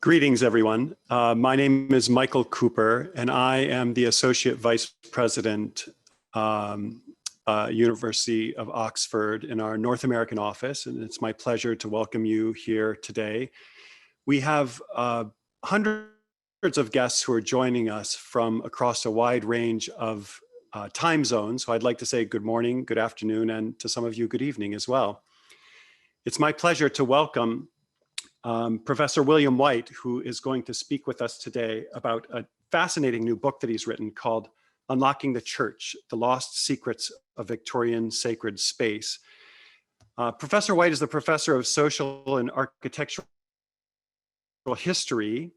Greetings, everyone. My name is Michael Cooper, and I am the Associate Vice President, University of Oxford in our North American office, and it's my pleasure to welcome you here today. We have hundreds of guests who are joining us from across a wide range of time zones, so I'd like to say good morning, good afternoon, and to some of you, good evening as well. It's my pleasure to welcome Professor William Whyte, who is going to speak with us today about a fascinating new book that he's written called Unlocking the Church, The Lost Secrets of Victorian Sacred Space. Professor Whyte is the professor of social and architectural history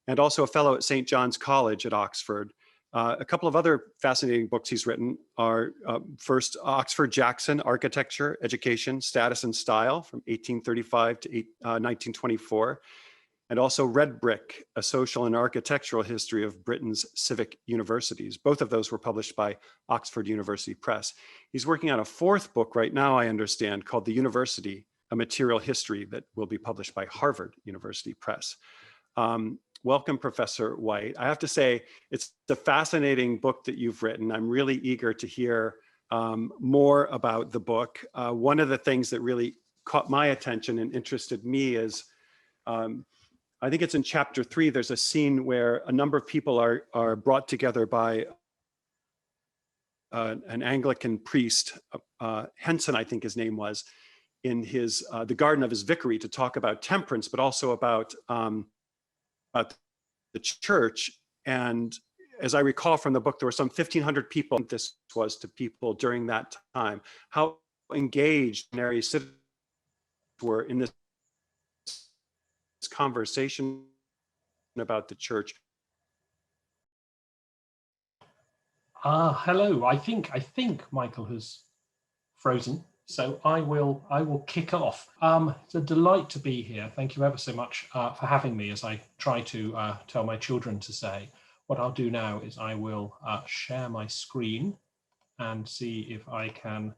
and also a fellow at St. John's College at Oxford. A couple of other fascinating books he's written are first, Oxford Jackson, Architecture, Education, Status and Style from 1835 to 1924, and also Red Brick, A Social and Architectural History of Britain's Civic Universities. Both of those were published by Oxford University Press. He's working on a fourth book right now, I understand, called The University, A Material History, that will be published by Harvard University Press. Welcome, Professor Whyte. I have to say, it's a fascinating book that you've written. I'm really eager to hear more about the book. One of the things that really caught my attention and interested me is, I think it's in chapter 3, there's a scene where a number of people are brought together by an Anglican priest, Henson, I think his name was, in his the garden of his vicary to talk about temperance, but also about the church. And as I recall from the book, there were some 1,500 people. This was to people during that time. How engaged ordinary citizens were in this conversation about the church. Hello. I think Michael has frozen. So I will kick off. It's a delight to be here. Thank you ever so much for having me as I try to tell my children to say. What I'll do now is I will share my screen and see if I can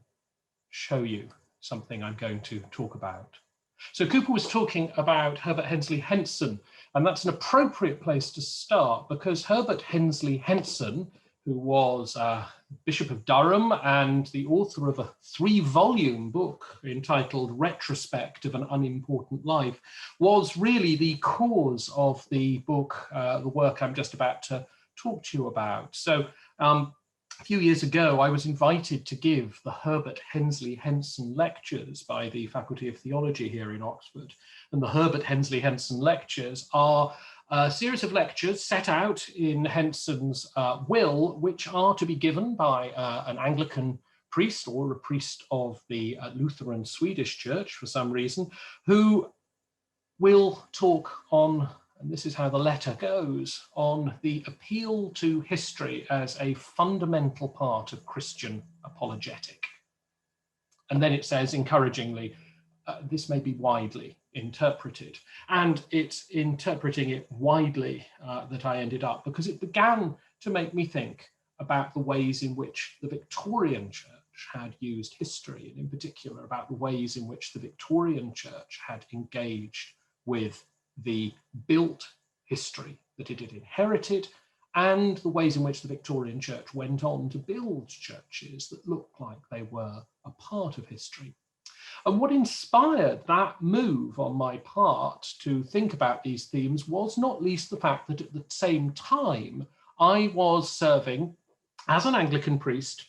show you something I'm going to talk about. So Cooper was talking about Herbert Hensley Henson, and that's an appropriate place to start because Herbert Hensley Henson, who was Bishop of Durham and the author of a 3-volume book entitled Retrospect of an Unimportant Life, was really the cause of the book, the work I'm just about to talk to you about. So a few years ago, I was invited to give the Herbert Hensley Henson lectures by the Faculty of Theology here in Oxford. And the Herbert Hensley Henson lectures are a series of lectures set out in Henson's will, which are to be given by an Anglican priest or a priest of the Lutheran Swedish Church for some reason, who will talk on, and this is how the letter goes, on the appeal to history as a fundamental part of Christian apologetic. And then it says encouragingly, this may be widely interpreted. And it's interpreting it widely that I ended up, because it began to make me think about the ways in which the Victorian Church had used history, and in particular about the ways in which the Victorian Church had engaged with the built history that it had inherited, and the ways in which the Victorian Church went on to build churches that looked like they were a part of history. And what inspired that move on my part to think about these themes was not least the fact that at the same time, I was serving as an Anglican priest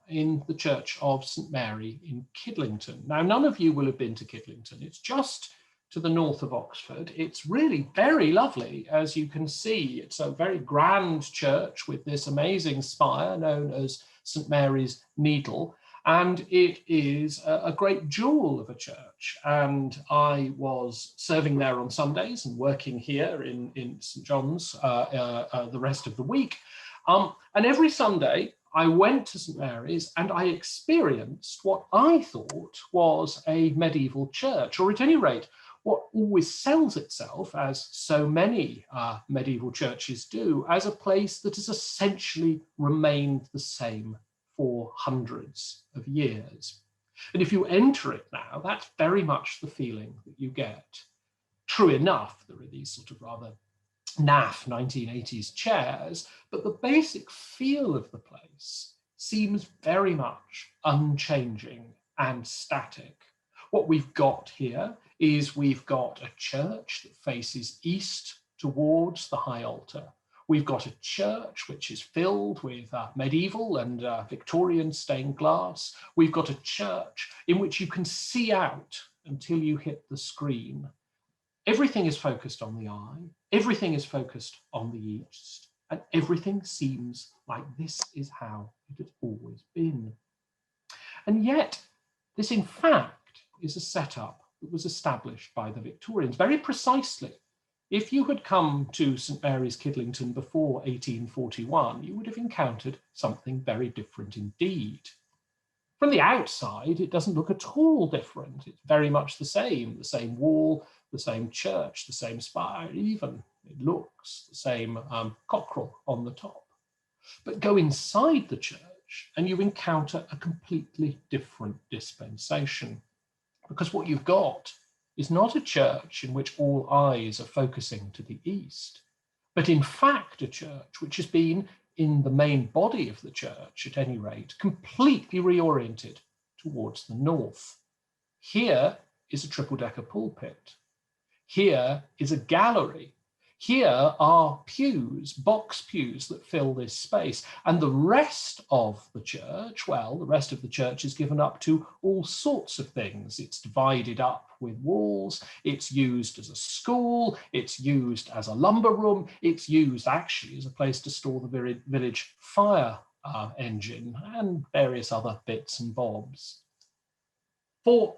in the Church of St. Mary in Kidlington. Now, none of you will have been to Kidlington. It's just to the north of Oxford. It's really very lovely, as you can see. It's a very grand church with this amazing spire known as St. Mary's Needle. And it is a great jewel of a church. And I was serving there on Sundays and working here in St. John's the rest of the week. And every Sunday I went to St. Mary's and I experienced what I thought was a medieval church, or at any rate, what always sells itself, as so many medieval churches do, as a place that has essentially remained the same for hundreds of years. And if you enter it now, that's very much the feeling that you get. True enough, there are these sort of rather naff 1980s chairs, but the basic feel of the place seems very much unchanging and static. What we've got here is we've got a church that faces east towards the high altar. We've got a church which is filled with medieval and Victorian stained glass. We've got a church in which you can see out until you hit the screen. Everything is focused on the eye, everything is focused on the east, and everything seems like this is how it has always been. And yet, this in fact is a setup that was established by the Victorians very precisely. If you had come to St Mary's Kidlington before 1841, you would have encountered something very different indeed. From the outside, it doesn't look at all different. It's very much the same wall, the same church, the same spire, even it looks the same cockerel on the top. But go inside the church and you encounter a completely different dispensation, because what you've got is not a church in which all eyes are focusing to the east, but in fact a church which has been, in the main body of the church at any rate, completely reoriented towards the north. Here is a triple-decker pulpit. Here is a gallery. Here are pews, box pews that fill this space. And the rest of the church, well, the rest of the church is given up to all sorts of things. It's divided up with walls. It's used as a school. It's used as a lumber room. It's used actually as a place to store the village fire engine and various other bits and bobs. For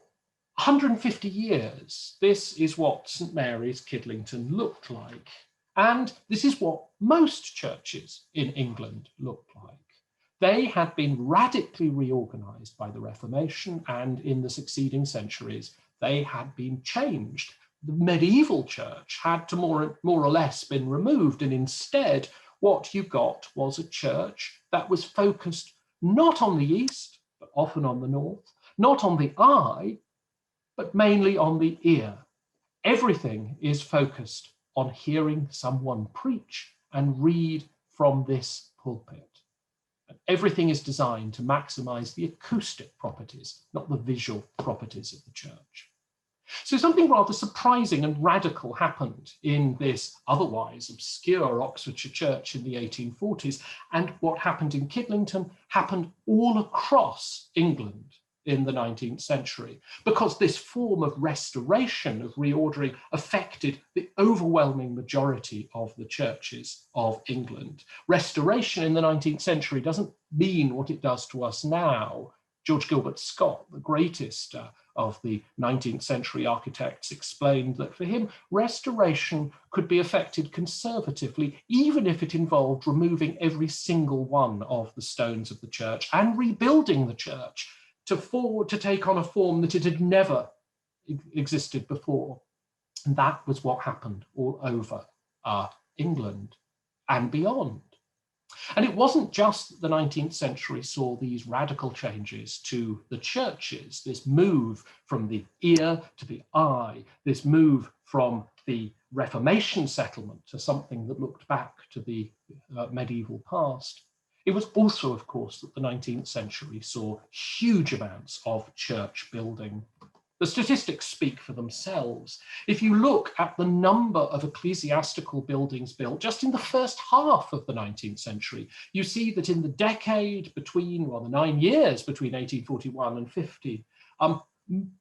150 years, this is what St Mary's Kidlington looked like. And this is what most churches in England looked like. They had been radically reorganized by the Reformation, and in the succeeding centuries, they had been changed. The medieval church had to more or less been removed, and instead what you got was a church that was focused not on the east, but often on the north, not on the eye, but mainly on the ear. Everything is focused on hearing someone preach and read from this pulpit. And everything is designed to maximize the acoustic properties, not the visual properties of the church. So something rather surprising and radical happened in this otherwise obscure Oxfordshire church in the 1840s, and what happened in Kidlington happened all across England in the 19th century, because this form of restoration, of reordering, affected the overwhelming majority of the churches of England. Restoration in the 19th century doesn't mean what it does to us now. George Gilbert Scott, the greatest of the 19th century architects, explained that for him, restoration could be effected conservatively, even if it involved removing every single one of the stones of the church and rebuilding the church to take on a form that it had never existed before. And that was what happened all over England and beyond. And it wasn't just that the 19th century saw these radical changes to the churches, this move from the ear to the eye, this move from the Reformation settlement to something that looked back to the medieval past. It was also, of course, that the 19th century saw huge amounts of church building. The statistics speak for themselves. If you look at the number of ecclesiastical buildings built just in the first half of the 19th century, you see that in the decade between, well, the 9 years between 1841 and 50,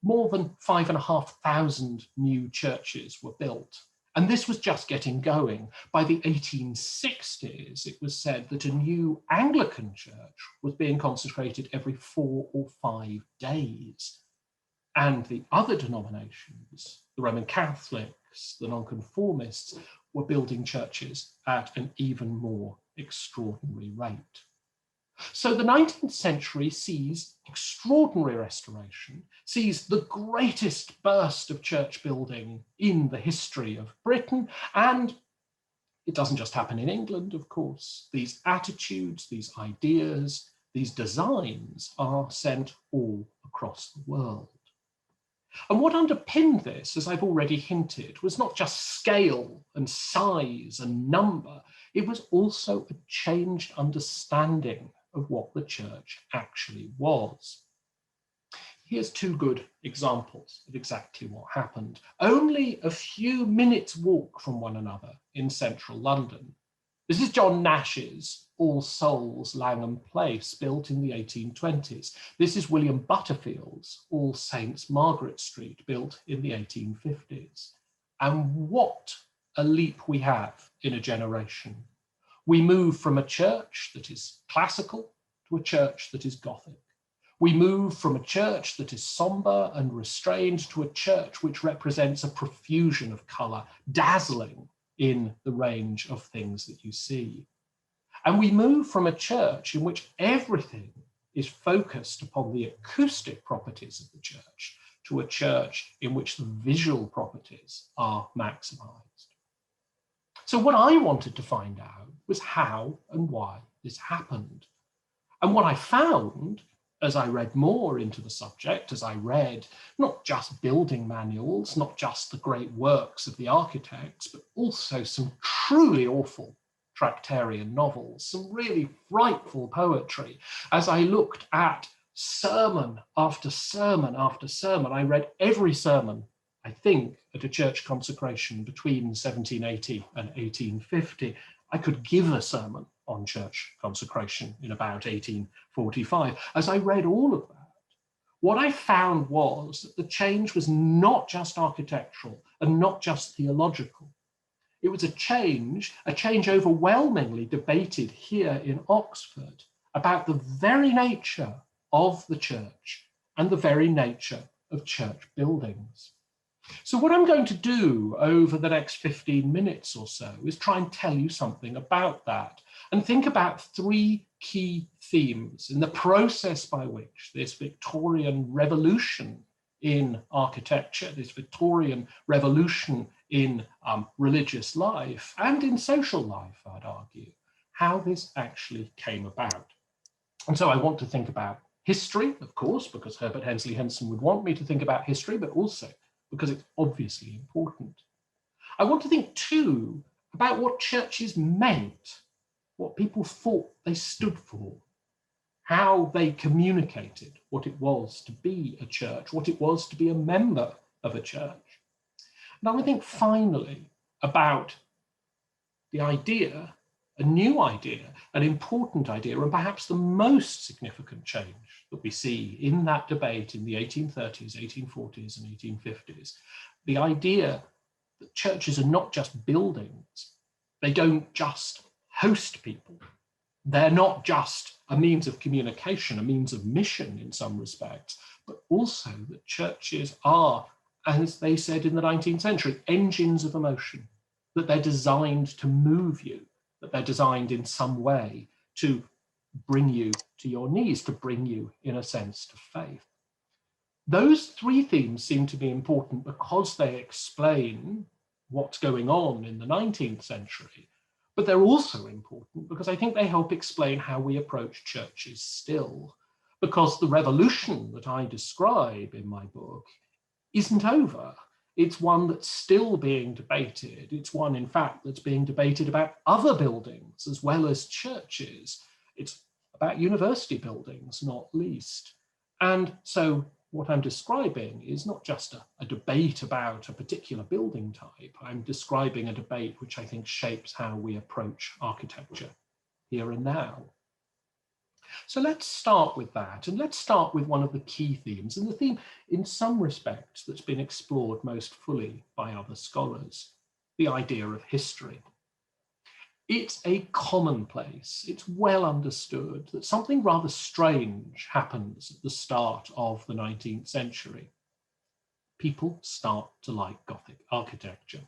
more than 5,500 new churches were built. And this was just getting going. By the 1860s, it was said that a new Anglican church was being consecrated every 4 or 5 days. And the other denominations, the Roman Catholics, the Nonconformists, were building churches at an even more extraordinary rate. So the 19th century sees extraordinary restoration, sees the greatest burst of church building in the history of Britain, and it doesn't just happen in England, of course. These attitudes, these ideas, these designs are sent all across the world. And what underpinned this, as I've already hinted, was not just scale and size and number, it was also a changed understanding of what the church actually was. Here's two good examples of exactly what happened. Only a few minutes walk from one another in central London. This is John Nash's All Souls Langham Place, built in the 1820s. This is William Butterfield's All Saints Margaret Street, built in the 1850s. And what a leap we have in a generation. We move from a church that is classical to a church that is Gothic. We move from a church that is somber and restrained to a church which represents a profusion of colour, dazzling in the range of things that you see. And we move from a church in which everything is focused upon the acoustic properties of the church to a church in which the visual properties are maximised. So what I wanted to find out was how and why this happened. And what I found, as I read more into the subject, as I read not just building manuals, not just the great works of the architects, but also some truly awful Tractarian novels, some really frightful poetry. As I looked at sermon after sermon after sermon, I read every sermon, I think, at a church consecration between 1780 and 1850. I could give a sermon on church consecration in about 1845. As I read all of that, what I found was that the change was not just architectural and not just theological. It was a change overwhelmingly debated here in Oxford about the very nature of the church and the very nature of church buildings. So what I'm going to do over the next 15 minutes or so is try and tell you something about that and think about three key themes in the process by which this Victorian revolution in architecture, this Victorian revolution in religious life and in social life, I'd argue, how this actually came about. And so I want to think about history, of course, because Herbert Hensley Henson would want me to think about history, but also because it's obviously important. I want to think too about what churches meant, what people thought they stood for, how they communicated what it was to be a church, what it was to be a member of a church. And I want to think finally about the idea, a new idea, an important idea, and perhaps the most significant change that we see in that debate in the 1830s, 1840s, and 1850s, the idea that churches are not just buildings. They don't just host people. They're not just a means of communication, a means of mission in some respects, but also that churches are, as they said in the 19th century, engines of emotion, that they're designed to move you, that they're designed in some way to bring you to your knees, to bring you, in a sense, to faith. Those three themes seem to be important because they explain what's going on in the 19th century, but they're also important because I think they help explain how we approach churches still, because the revolution that I describe in my book isn't over. It's one that's still being debated. It's one, in fact, that's being debated about other buildings as well as churches. It's about university buildings, not least. And so what I'm describing is not just a debate about a particular building type. I'm describing a debate which I think shapes how we approach architecture here and now. So let's start with that, and let's start with one of the key themes, and the theme in some respects that's been explored most fully by other scholars, the idea of history. It's a commonplace, it's well understood that something rather strange happens at the start of the 19th century. People start to like Gothic architecture.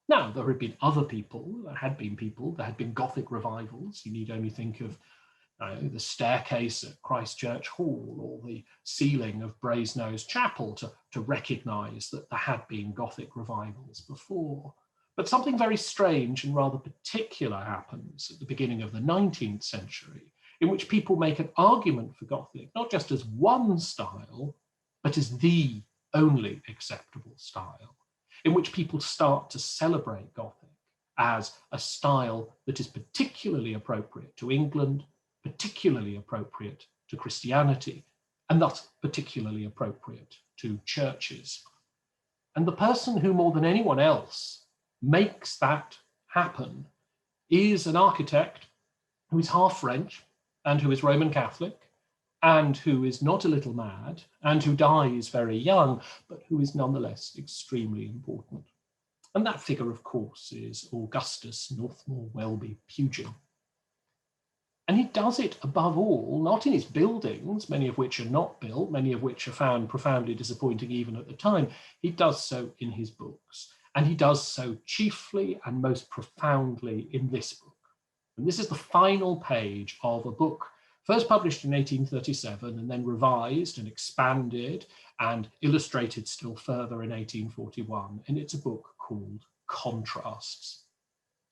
Now, there had been other people, there had been Gothic revivals. You need only think of the staircase at Christ Church Hall or the ceiling of Brasenose Chapel to recognise that there had been Gothic revivals before. But something very strange and rather particular happens at the beginning of the 19th century, in which people make an argument for Gothic, not just as one style, but as the only acceptable style, in which people start to celebrate Gothic as a style that is particularly appropriate to England, particularly appropriate to Christianity, and thus particularly appropriate to churches. And the person who more than anyone else makes that happen is an architect who is half French and who is Roman Catholic and who is not a little mad and who dies very young, but who is nonetheless extremely important. And that figure, of course, is Augustus Northmore Welby Pugin. And he does it above all, not in his buildings, many of which are not built, many of which are found profoundly disappointing even at the time. He does so in his books. And he does so chiefly and most profoundly in this book. And this is the final page of a book first published in 1837 and then revised and expanded and illustrated still further in 1841. And it's a book called Contrasts.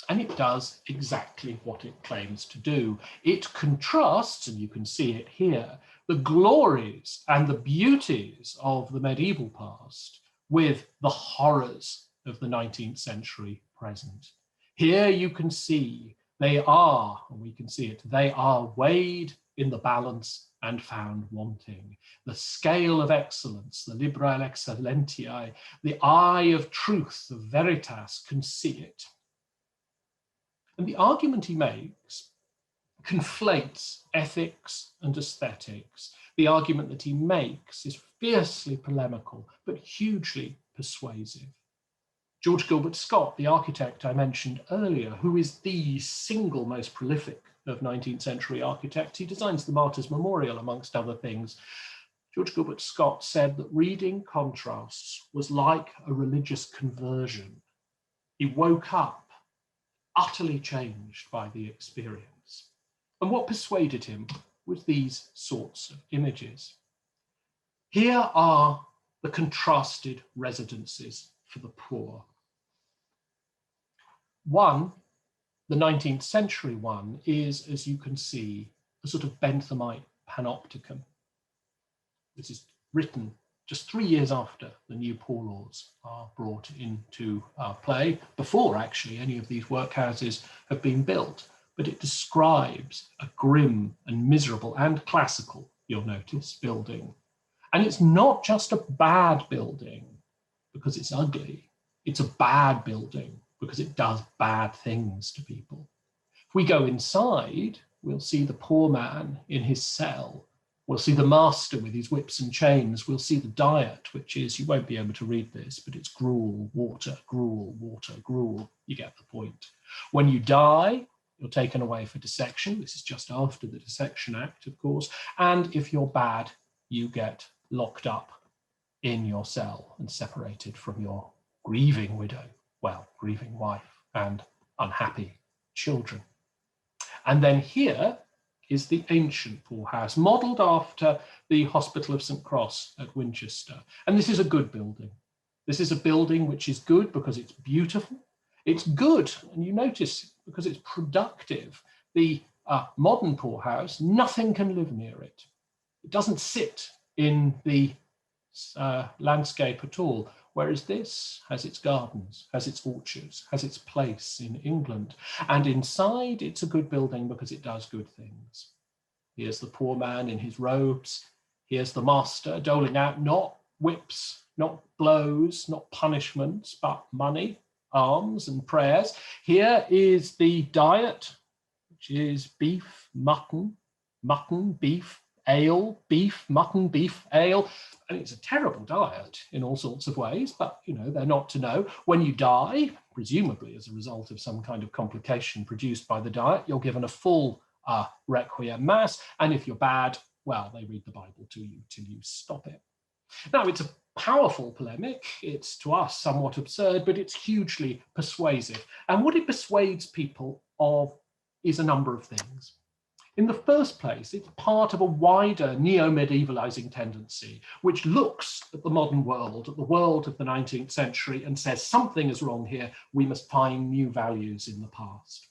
And it does exactly what it claims to do. It contrasts, and you can see it here, the glories and the beauties of the medieval past with the horrors of the 19th century present. Here you can see they are, and we can see it, they are weighed in the balance and found wanting. The scale of excellence, the libra excellentiae, the eye of truth, of veritas, can see it. And the argument he makes conflates ethics and aesthetics. The argument that he makes is fiercely polemical, but hugely persuasive. George Gilbert Scott, the architect I mentioned earlier, who is the single most prolific of 19th century architects, he designs the Martyrs' Memorial, amongst other things. George Gilbert Scott said that reading Contrasts was like a religious conversion. He woke up utterly changed by the experience. And what persuaded him was these sorts of images. Here are the contrasted residences for the poor. One, the 19th century one, is, as you can see, a sort of Benthamite panopticon. This is written just 3 years after the new poor laws are brought into play, before actually any of these workhouses have been built. But it describes a grim and miserable and classical, you'll notice, building. And it's not just a bad building because it's ugly. It's a bad building because it does bad things to people. If we go inside, we'll see the poor man in his cell. We'll see the master with his whips and chains. We'll see the diet, which is, you won't be able to read this, but it's gruel, water, gruel, water, gruel. You get the point. When you die, you're taken away for dissection. This is just after the Dissection Act, of course. And if you're bad, you get locked up in your cell and separated from your grieving widow, well, grieving wife and unhappy children. And then here is the ancient poorhouse, modelled after the Hospital of St. Cross at Winchester. And this is a good building. This is a building which is good because it's beautiful. It's good, and you notice, because it's productive. The modern poorhouse, nothing can live near it. It doesn't sit in the landscape at all. Whereas this has its gardens, has its orchards, has its place in England. And inside, it's a good building because it does good things. Here's the poor man in his robes. Here's the master doling out not whips, not blows, not punishments, but money, alms and prayers. Here is the diet, which is beef, mutton, beef, ale, beef, mutton, beef, ale. And it's a terrible diet in all sorts of ways, but you know, they're not to know. When you die, presumably as a result of some kind of complication produced by the diet, you're given a full requiem mass. And if you're bad, well, they read the Bible to you till you stop it. Now, it's a powerful polemic. It's to us somewhat absurd, but it's hugely persuasive. And what it persuades people of is a number of things. In the first place, it's part of a wider neo-medievalizing tendency, which looks at the modern world, at the world of the 19th century, and says something is wrong here. We must find new values in the past.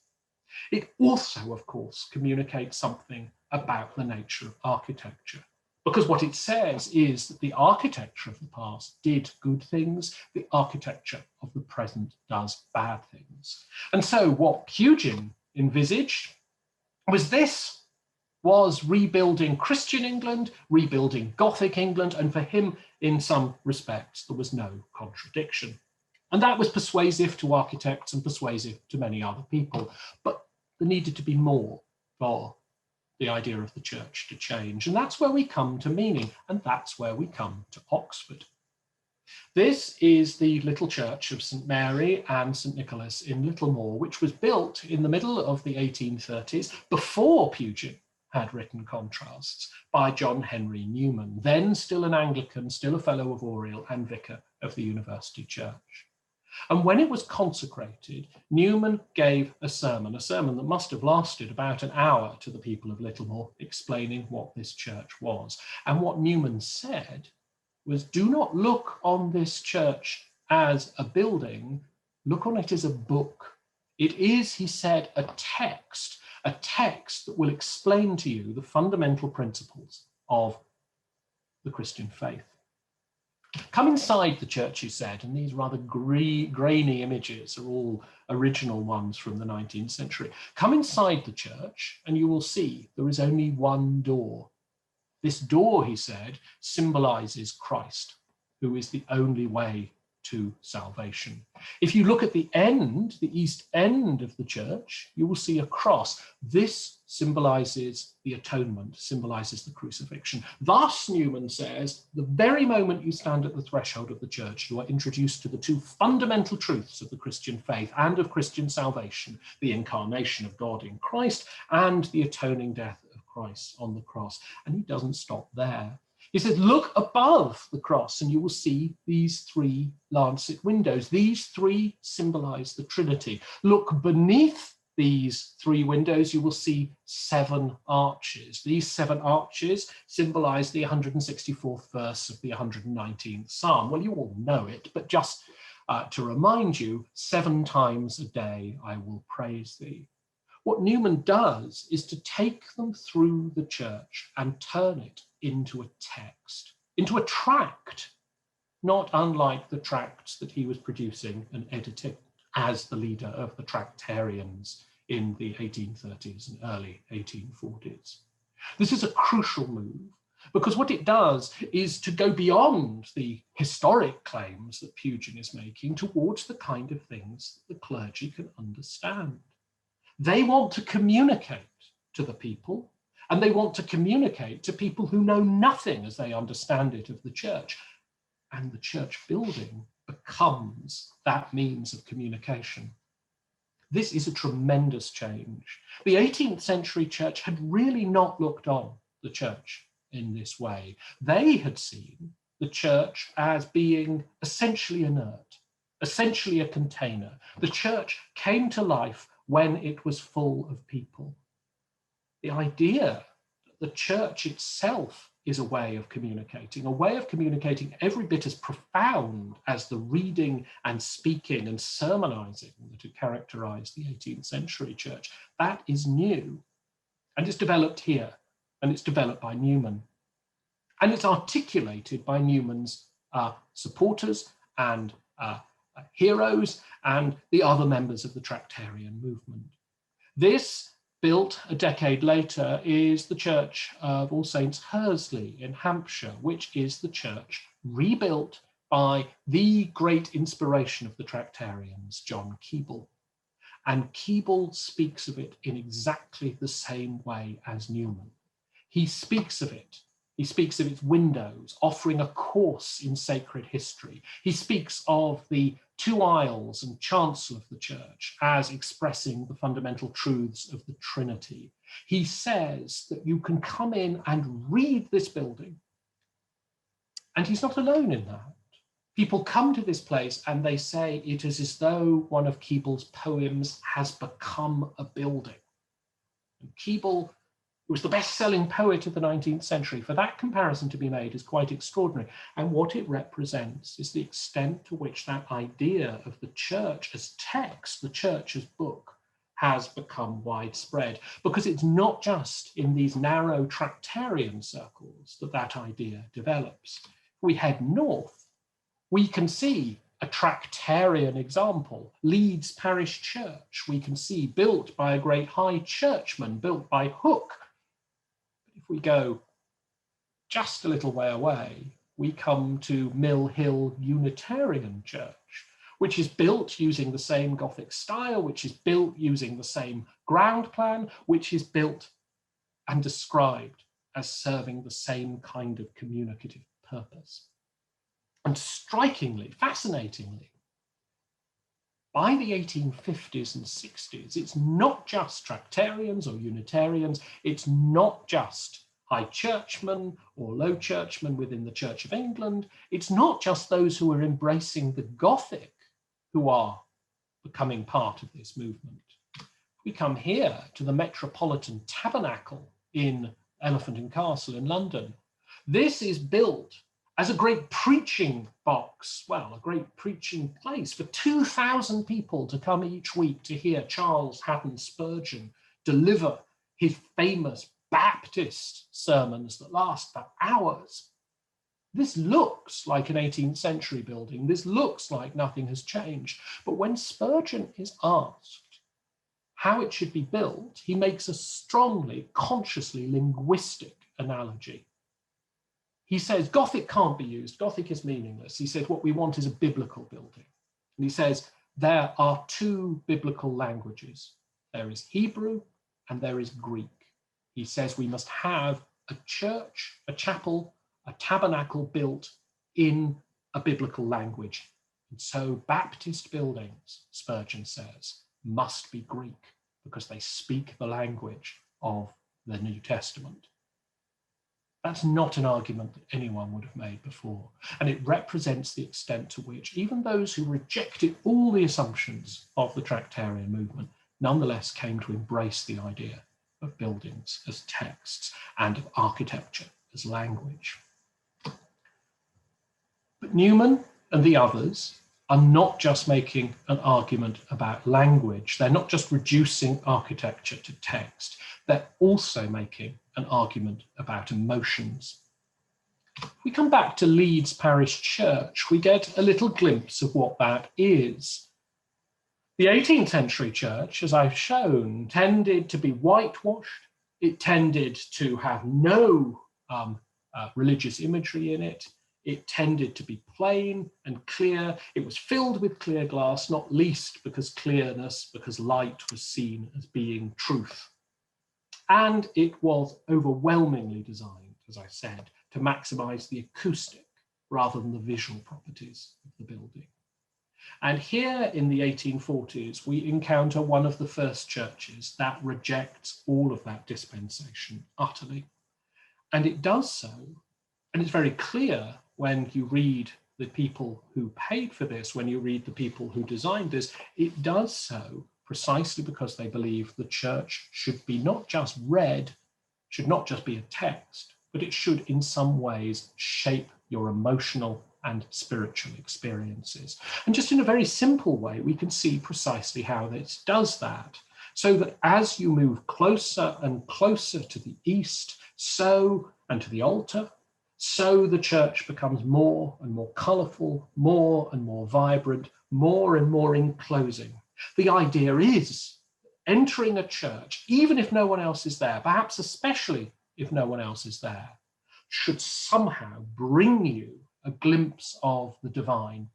It also, of course, communicates something about the nature of architecture. Because what it says is that the architecture of the past did good things, the architecture of the present does bad things. And so what Pugin envisaged was rebuilding Christian England, rebuilding Gothic England, and for him, in some respects, there was no contradiction. And that was persuasive to architects and persuasive to many other people. But there needed to be more for the idea of the church to change. And that's where we come to meaning, and that's where we come to Oxford. This is the little church of St Mary and St Nicholas in Littlemore, which was built in the middle of the 1830s, before Pugin had written Contrasts, by John Henry Newman, then still an Anglican, still a Fellow of Oriel and Vicar of the University Church. And when it was consecrated, Newman gave a sermon that must have lasted about an hour to the people of Littlemore, explaining what this church was. And what Newman said was, do not look on this church as a building, look on it as a book. It is, he said, a text that will explain to you the fundamental principles of the Christian faith. Come inside the church, he said, and these rather grainy images are all original ones from the 19th century. Come inside the church and you will see there is only one door. This door, he said, symbolizes Christ, who is the only way to salvation. If you look at the end, the east end of the church, you will see a cross. This symbolizes the atonement, symbolizes the crucifixion. Thus, Newman says, the very moment you stand at the threshold of the church, you are introduced to the two fundamental truths of the Christian faith and of Christian salvation, the incarnation of God in Christ and the atoning death of Christ on the cross. And he doesn't stop there. He said, look above the cross and you will see these three lancet windows. These three symbolize the Trinity. Look beneath these three windows, you will see 7 arches. These 7 arches symbolize the 164th verse of the 119th Psalm. Well, you all know it, but just to remind you, 7 times a day I will praise thee. What Newman does is to take them through the church and turn it into a text, into a tract, not unlike the tracts that he was producing and editing as the leader of the Tractarians in the 1830s and early 1840s. This is a crucial move because what it does is to go beyond the historic claims that Pugin is making towards the kind of things that the clergy can understand. They want to communicate to the people, and they want to communicate to people who know nothing as they understand it of the church. And the church building becomes that means of communication. This is a tremendous change. The 18th century church had really not looked on the church in this way. They had seen the church as being essentially inert, essentially a container. The church came to life when it was full of people. The idea that the church itself is a way of communicating every bit as profound as the reading and speaking and sermonizing that had characterized the 18th century church, that is new. And it's developed here, and it's developed by Newman. And it's articulated by Newman's supporters and heroes and the other members of the Tractarian movement. This, built a decade later, is the Church of All Saints Hursley in Hampshire, which is the church rebuilt by the great inspiration of the Tractarians, John Keble. And Keble speaks of it in exactly the same way as Newman. He speaks of it. He speaks of its windows, offering a course in sacred history. He speaks of the 2 aisles and chancel of the church as expressing the fundamental truths of the Trinity. He says that you can come in and read this building. And he's not alone in that. People come to this place and they say it is as though one of Keble's poems has become a building. And Keble, who was the best-selling poet of the 19th century, for that comparison to be made is quite extraordinary. And what it represents is the extent to which that idea of the church as text, the church as book, has become widespread, because it's not just in these narrow Tractarian circles that that idea develops. If we head north, we can see a Tractarian example, Leeds Parish Church, we can see built by a great high churchman, built by Hooke. But if we go just a little way away, we come to Mill Hill Unitarian Church, which is built using the same Gothic style, which is built using the same ground plan, which is built and described as serving the same kind of communicative purpose. And strikingly, fascinatingly, by the 1850s and 60s, it's not just Tractarians or Unitarians, it's not just high churchmen or low churchmen within the Church of England, it's not just those who are embracing the Gothic who are becoming part of this movement. We come here to the Metropolitan Tabernacle in Elephant and Castle in London. This is built as a great preaching box, well, a great preaching place for 2,000 people to come each week to hear Charles Haddon Spurgeon deliver his famous Baptist sermons that last for hours. This looks like an 18th century building. This looks like nothing has changed. But when Spurgeon is asked how it should be built, he makes a strongly, consciously linguistic analogy. He says, Gothic can't be used. Gothic is meaningless. He says, what we want is a biblical building. And he says, there are two biblical languages. There is Hebrew and there is Greek. He says we must have a church, a chapel, a tabernacle built in a biblical language. And so Baptist buildings, Spurgeon says, must be Greek because they speak the language of the New Testament. That's not an argument that anyone would have made before. And it represents the extent to which even those who rejected all the assumptions of the Tractarian movement nonetheless came to embrace the idea of buildings as texts and of architecture as language. But Newman and the others are not just making an argument about language. They're not just reducing architecture to text. They're also making an argument about emotions. If we come back to Leeds Parish Church, we get a little glimpse of what that is. The 18th century church, as I've shown, tended to be whitewashed. It tended to have no religious imagery in it. It tended to be plain and clear. It was filled with clear glass, not least because light was seen as being truth. And it was overwhelmingly designed, as I said, to maximize the acoustic rather than the visual properties of the building. And here in the 1840s, we encounter one of the first churches that rejects all of that dispensation utterly. And it does so, and it's very clear when you read the people who paid for this, when you read the people who designed this, it does so precisely because they believe the church should be not just read, should not just be a text, but it should in some ways shape your emotional and spiritual experiences. And just in a very simple way, we can see precisely how this does that. So that as you move closer and closer to the east, and to the altar, so the church becomes more and more colourful, more and more vibrant, more and more enclosing. The idea is entering a church, even if no one else is there, perhaps especially if no one else is there, should somehow bring you a glimpse of the divine,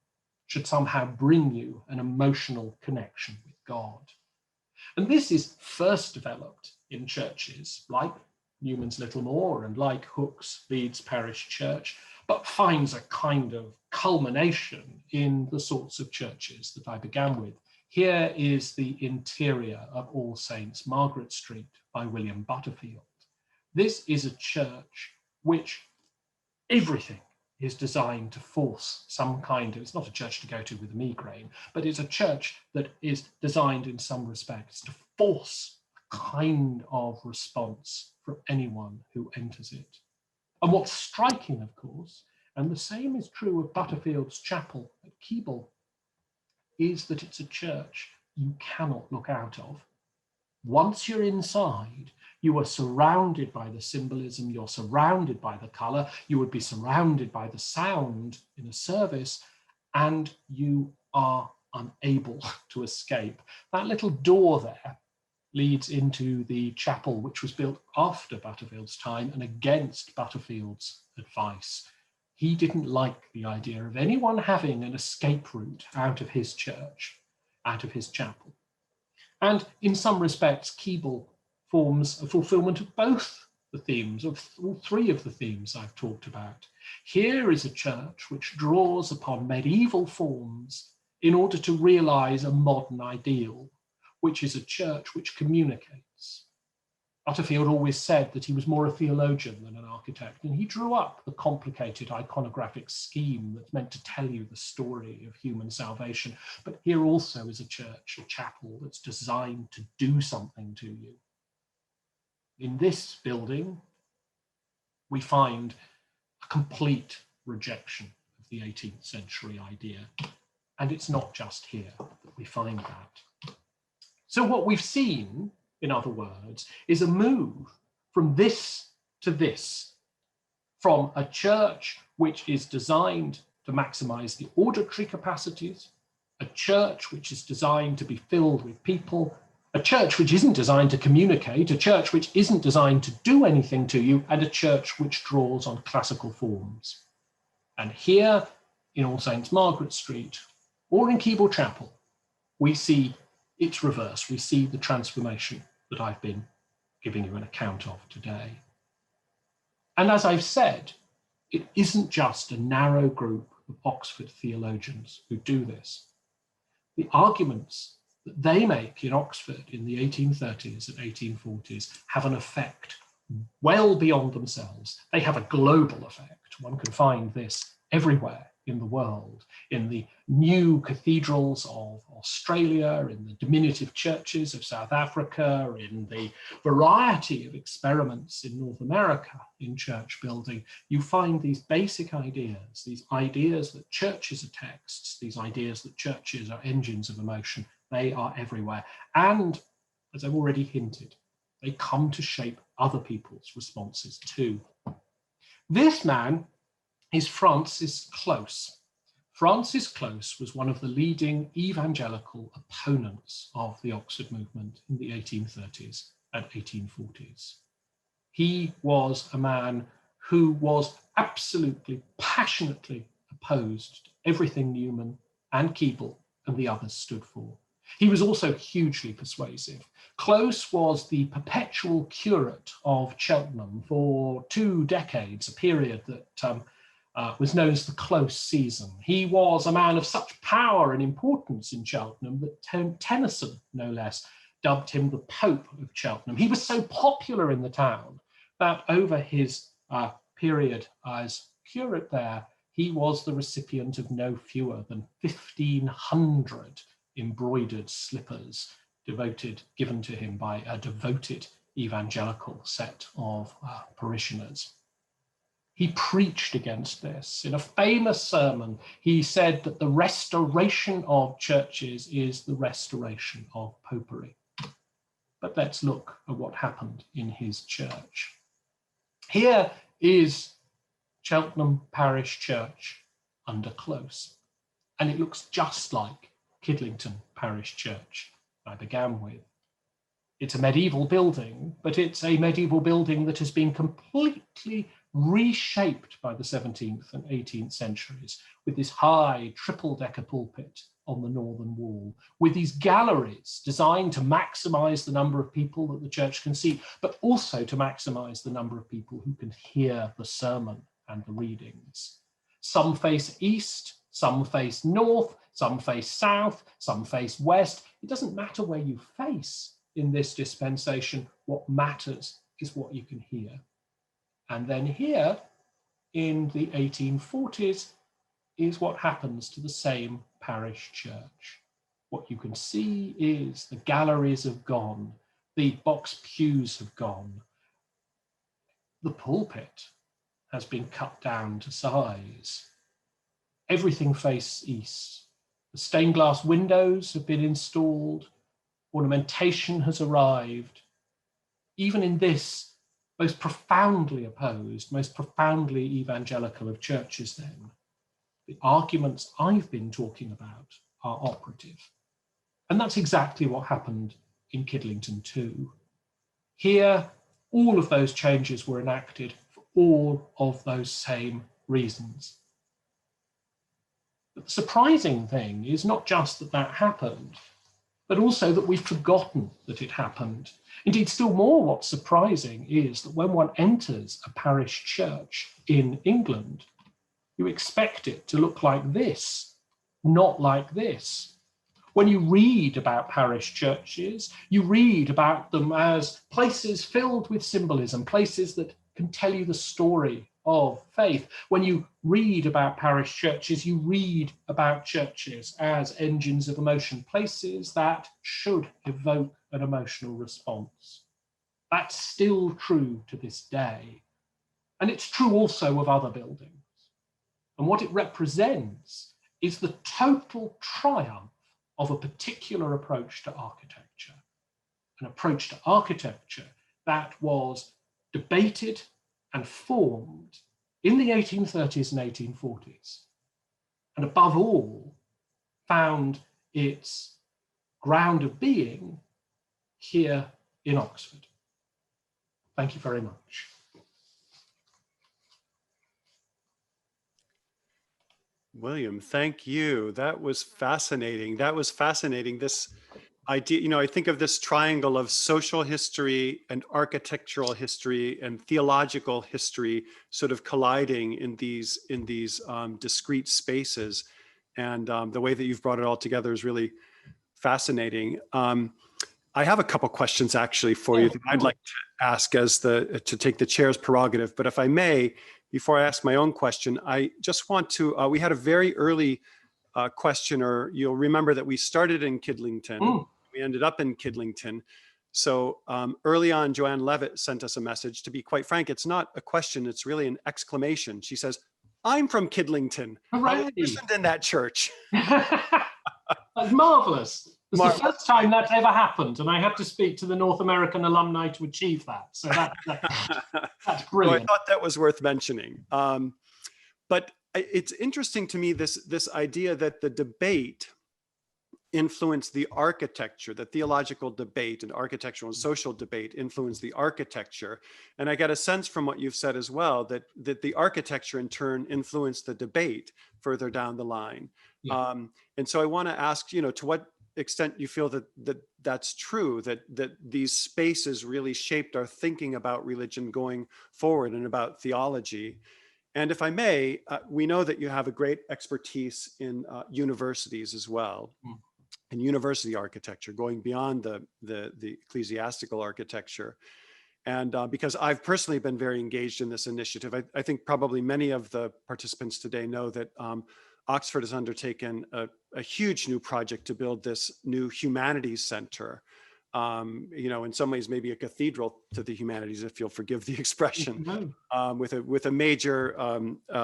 should somehow bring you an emotional connection with God. And this is first developed in churches like Newman's Little Moor and like Hooke's Leeds Parish Church, but finds a kind of culmination in the sorts of churches that I began with. Here is the interior of All Saints Margaret Street by William Butterfield. This is a church which everything is designed to force some kind of, it's not a church to go to with a migraine, but it's a church that is designed in some respects to force a kind of response from anyone who enters it. And what's striking, of course, and the same is true of Butterfield's chapel at Keble, is that it's a church you cannot look out of. Once you're inside, you are surrounded by the symbolism, you're surrounded by the colour, you would be surrounded by the sound in a service, and you are unable to escape. That little door there leads into the chapel, which was built after Butterfield's time and against Butterfield's advice. He didn't like the idea of anyone having an escape route out of his church, out of his chapel. And in some respects, Keble forms a fulfillment of both the themes, of all three of the themes I've talked about. Here is a church which draws upon medieval forms in order to realize a modern ideal, which is a church which communicates. Butterfield always said that he was more a theologian than an architect, and he drew up the complicated iconographic scheme that's meant to tell you the story of human salvation. But here also is a church, a chapel, that's designed to do something to you. In this building, we find a complete rejection of the 18th century idea. And it's not just here that we find that. So what we've seen, in other words, is a move from this to this, from a church which is designed to maximize the auditory capacities, a church which is designed to be filled with people, a church which isn't designed to communicate, a church which isn't designed to do anything to you, and a church which draws on classical forms. And here in All Saints Margaret Street, or in Keble Chapel, we see its reverse. We see the transformation that I've been giving you an account of today. And as I've said, it isn't just a narrow group of Oxford theologians who do this. The arguments that they make in Oxford in the 1830s and 1840s have an effect well beyond themselves. They have a global effect. One can find this everywhere in the world, in the new cathedrals of Australia, in the diminutive churches of South Africa, in the variety of experiments in North America in church building. You find these basic ideas, these ideas that churches are texts, these ideas that churches are engines of emotion. They are everywhere. And as I've already hinted, they come to shape other people's responses too. This man is Francis Close. Francis Close was one of the leading evangelical opponents of the Oxford movement in the 1830s and 1840s. He was a man who was absolutely, passionately opposed to everything Newman and Keble and the others stood for. He was also hugely persuasive. Close was the perpetual curate of Cheltenham for 2 decades, a period that was known as the Close season. He was a man of such power and importance in Cheltenham that Tennyson, no less, dubbed him the Pope of Cheltenham. He was so popular in the town that over his period as curate there, he was the recipient of no fewer than 1,500 embroidered slippers given to him by a devoted evangelical set of parishioners. He preached against this. In a famous sermon, he said that the restoration of churches is the restoration of popery. But let's look at what happened in his church. Here is Cheltenham Parish Church under Close, and it looks just like Kidlington Parish Church I began with. It's a medieval building, but it's a medieval building that has been completely reshaped by the 17th and 18th centuries, with this high triple-decker pulpit on the northern wall, with these galleries designed to maximize the number of people that the church can see, but also to maximize the number of people who can hear the sermon and the readings. Some face east, some face north, some face south, some face west. It doesn't matter where you face in this dispensation. What matters is what you can hear. And then here in the 1840s is what happens to the same parish church. What you can see is the galleries have gone, the box pews have gone, the pulpit has been cut down to size. Everything faces east. The stained glass windows have been installed. ornamentation has arrived. Even in this most profoundly opposed, most profoundly evangelical of churches then, the arguments I've been talking about are operative. And that's exactly what happened in Kidlington too. Here, all of those changes were enacted for all of those same reasons. But the surprising thing is not just that that happened, but also that we've forgotten that it happened. Indeed, still more what's surprising is that when one enters a parish church in England, you expect it to look like this, not like this. When you read about parish churches, you read about them as places filled with symbolism, places that can tell you the story of faith. When you read about parish churches, you read about churches as engines of emotion, places that should evoke an emotional response. That's still true to this day. And it's true also of other buildings. And what it represents is the total triumph of a particular approach to architecture, an approach to architecture that was debated and formed in the 1830s and 1840s, and above all, found its ground of being here in Oxford. Thank you very much. William, thank you. That was fascinating. That was fascinating. This idea, I think of this triangle of social history and architectural history and theological history sort of colliding in these discrete spaces. And the way that you've brought it all together is really fascinating. I have a couple questions actually for you that I'd like to ask to take the chair's prerogative. But if I may, before I ask my own question, I just want to, we had a very early questioner. You'll remember that we started in Kidlington. We ended up in Kidlington. So early on, Joanne Levitt sent us a message. To be quite frank, it's not a question, it's really an exclamation. She says, "I'm from Kidlington. I listened in that church." That's marvelous. It's the first time that's ever happened, and I had to speak to the North American alumni to achieve that. So that's brilliant. So I thought that was worth mentioning. But it's interesting to me, this idea that the debate influenced the architecture, the theological debate and architectural and social debate influenced the architecture. And I get a sense from what you've said as well, that the architecture in turn influenced the debate further down the line. Yeah. And so I want to ask, to what extent you feel that's true, that these spaces really shaped our thinking about religion going forward and about theology. And if I may, we know that you have a great expertise in universities as well, and university architecture, going beyond the ecclesiastical architecture. And because I've personally been very engaged in this initiative, I think probably many of the participants today know that Oxford has undertaken a huge new project to build this new humanities center. In some ways, maybe a cathedral to the humanities, if you'll forgive the expression, with a major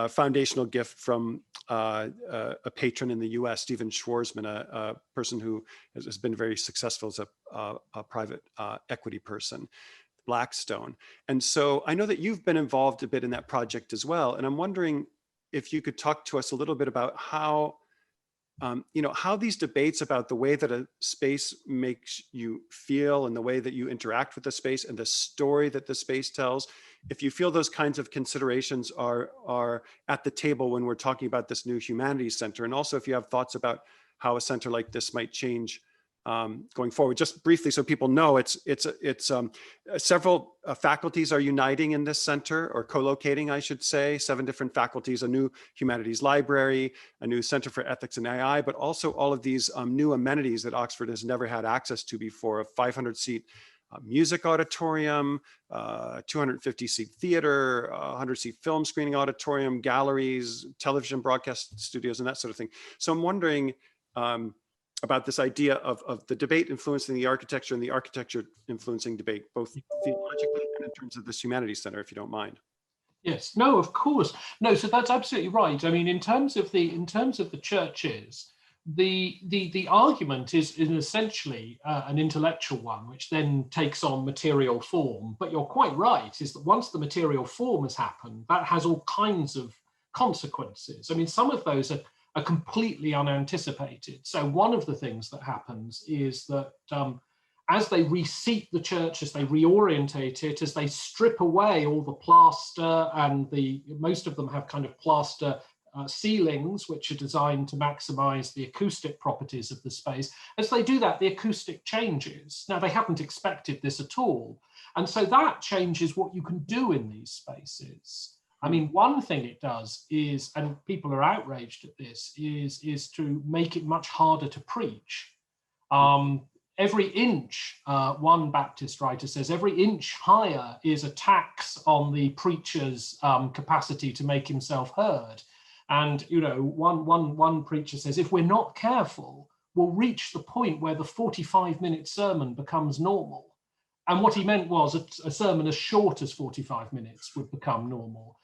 foundational gift from a patron in the U.S., Stephen Schwarzman, a person who has been very successful as a private equity person, Blackstone. And so I know that you've been involved a bit in that project as well. And I'm wondering if you could talk to us a little bit about how these debates about the way that a space makes you feel and the way that you interact with the space and the story that the space tells, if you feel those kinds of considerations are at the table when we're talking about this new humanities center, and also if you have thoughts about how a center like this might change going forward. Just briefly, so people know, it's several faculties are uniting in this center, or co-locating, I should say, 7 different faculties, a new humanities library, a new center for ethics and AI, but also all of these new amenities that Oxford has never had access to before: a 500-seat music auditorium, 250-seat theater, 100-seat film screening auditorium, galleries, television broadcast studios, and that sort of thing. So I'm wondering about this idea of the debate influencing the architecture and the architecture influencing debate, both theologically and in terms of this humanities center, if you don't mind. Yes, no, of course. No, so that's absolutely right. I mean, in terms of the churches, the argument is essentially an intellectual one, which then takes on material form. But you're quite right, is that once the material form has happened, that has all kinds of consequences. I mean, some of those are completely unanticipated. So one of the things that happens is that as they reseat the church, as they reorientate it, as they strip away all the plaster, and most of them have kind of plaster ceilings, which are designed to maximize the acoustic properties of the space. As they do that, the acoustic changes. Now, they hadn't expected this at all. And so that changes what you can do in these spaces. I mean, one thing it does is, and people are outraged at this, is to make it much harder to preach. Every inch, one Baptist writer says, every inch higher is a tax on the preacher's capacity to make himself heard. And, you know, one preacher says, if we're not careful, we'll reach the point where the 45-minute sermon becomes normal. And what he meant was a sermon as short as 45 minutes would become normal.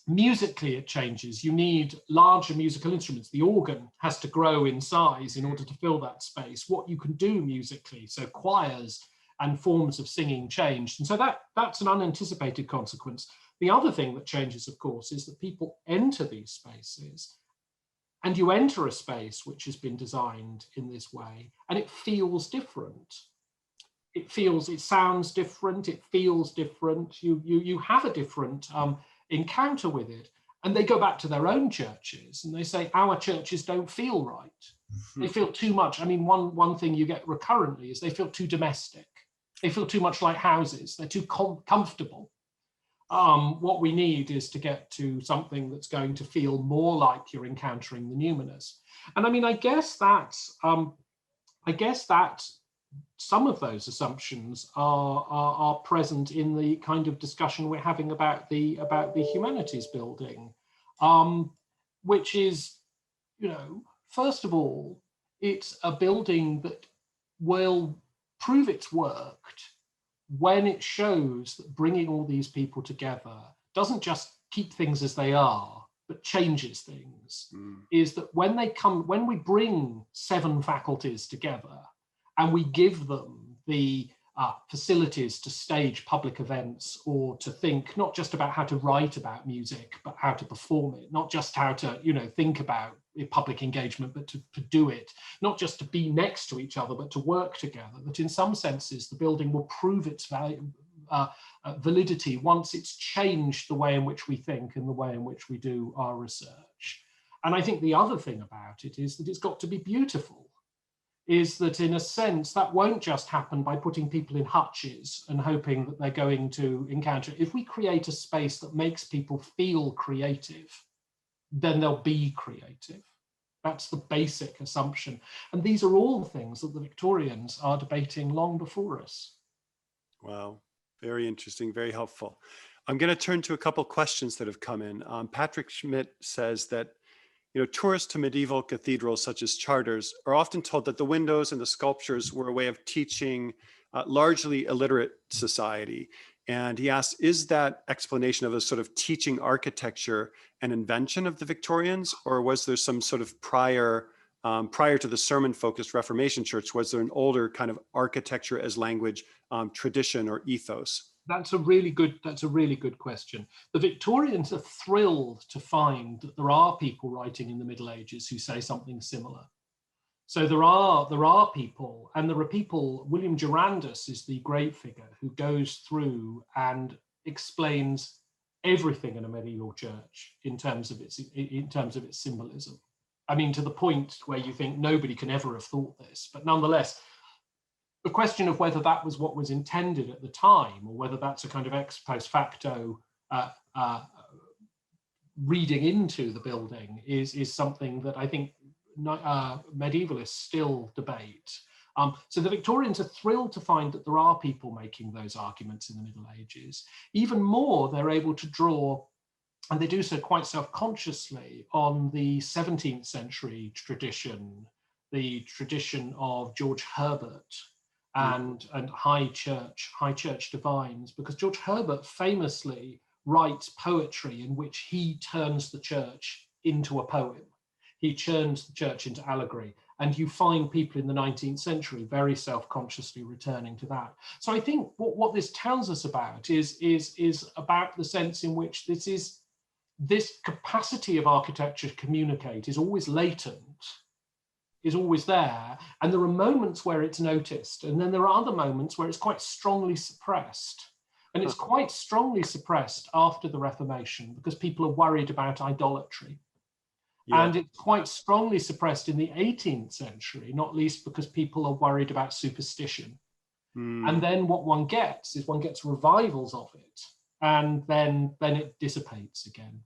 Musically, it changes. You need larger musical instruments. The organ has to grow in size in order to fill that space. What you can do musically, so choirs and forms of singing changed. And so that's an unanticipated consequence. The other thing that changes, of course, is that people enter these spaces, and you enter a space which has been designed in this way, and it feels different. It sounds different, it feels different. You have a different encounter with it. And they go back to their own churches and they say, our churches don't feel right. They feel too much. I mean, one thing you get recurrently is they feel too domestic. They feel too much like houses. They're too comfortable. What we need is to get to something that's going to feel more like you're encountering the numinous. And I mean, I guess that some of those assumptions are present in the kind of discussion we're having about the humanities building, which is, you know, first of all, it's a building that will prove it's worked when it shows that bringing all these people together doesn't just keep things as they are, but changes things. Is that when we bring 7 faculties together and we give them the facilities to stage public events, or to think not just about how to write about music, but how to perform it, not just how to, you know, think about public engagement, but to do it, not just to be next to each other, but to work together, that in some senses the building will prove its validity once it's changed the way in which we think and the way in which we do our research. And I think the other thing about it is that it's got to be beautiful. Is that in a sense, that won't just happen by putting people in hutches and hoping that they're going to encounter. If we create a space that makes people feel creative, then they'll be creative. That's the basic assumption. And these are all things that the Victorians are debating long before us. Wow, very interesting, very helpful. I'm going to turn to a couple questions that have come in. Patrick Schmidt says that, you know, tourists to medieval cathedrals such as Charters are often told that the windows and the sculptures were a way of teaching largely illiterate society. And he asks, is that explanation of a sort of teaching architecture an invention of the Victorians, or was there some sort of prior to the sermon-focused Reformation Church, was there an older kind of architecture as language tradition or ethos? That's a really good question. The Victorians are thrilled to find that there are people writing in the Middle Ages who say something similar. So there are people, and there are people. William Durandus is the great figure who goes through and explains everything in a medieval church in terms of its symbolism. I mean, to the point where you think nobody can ever have thought this, but nonetheless, the question of whether that was what was intended at the time, or whether that's a kind of ex post facto reading into the building is something that I think medievalists still debate. So the Victorians are thrilled to find that there are people making those arguments in the Middle Ages. Even more, they're able to draw, and they do so quite self-consciously, on the 17th century tradition, the tradition of George Herbert, and high church divines, because George Herbert famously writes poetry in which he turns the church into a poem. he churns the church into allegory. And you find people in the 19th century very self-consciously returning to that. So I think what this tells us about is about the sense in which this capacity of architecture to communicate is always latent, is always there. And there are moments where it's noticed. And then there are other moments where it's quite strongly suppressed. And it's quite strongly suppressed after the Reformation because people are worried about idolatry. Yeah. And it's quite strongly suppressed in the 18th century, not least because people are worried about superstition. And then what one gets is revivals of it, and then it dissipates again.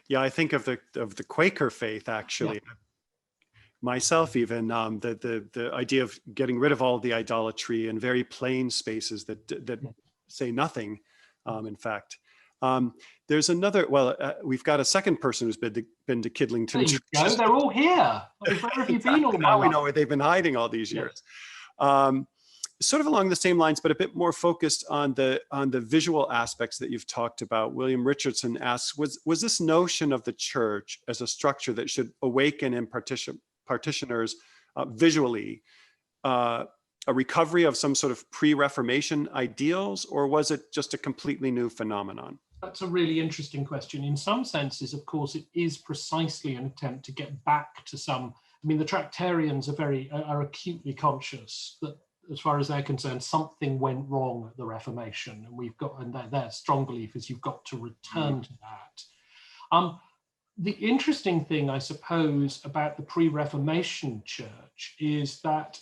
Yeah, I think of the Quaker faith, actually. Yeah. Myself, even the idea of getting rid of all the idolatry and very plain spaces that say nothing, in fact. There's another, we've got a second person who's been to Kidlington. There you go, they're all here. Where have you been all my Now we life? know where they've been hiding all these years. Sort of along the same lines, but a bit more focused on the visual aspects that you've talked about. William Richardson asks, was this notion of the church as a structure that should awaken in partitioners visually a recovery of some sort of pre-Reformation ideals, or was it just a completely new phenomenon? That's a really interesting question. In some senses, of course, it is precisely an attempt to get back to some. I mean, the Tractarians are acutely conscious that, as far as they're concerned, something went wrong at the Reformation, and their strong belief is you've got to return to that. The interesting thing, I suppose, about the pre-Reformation church is that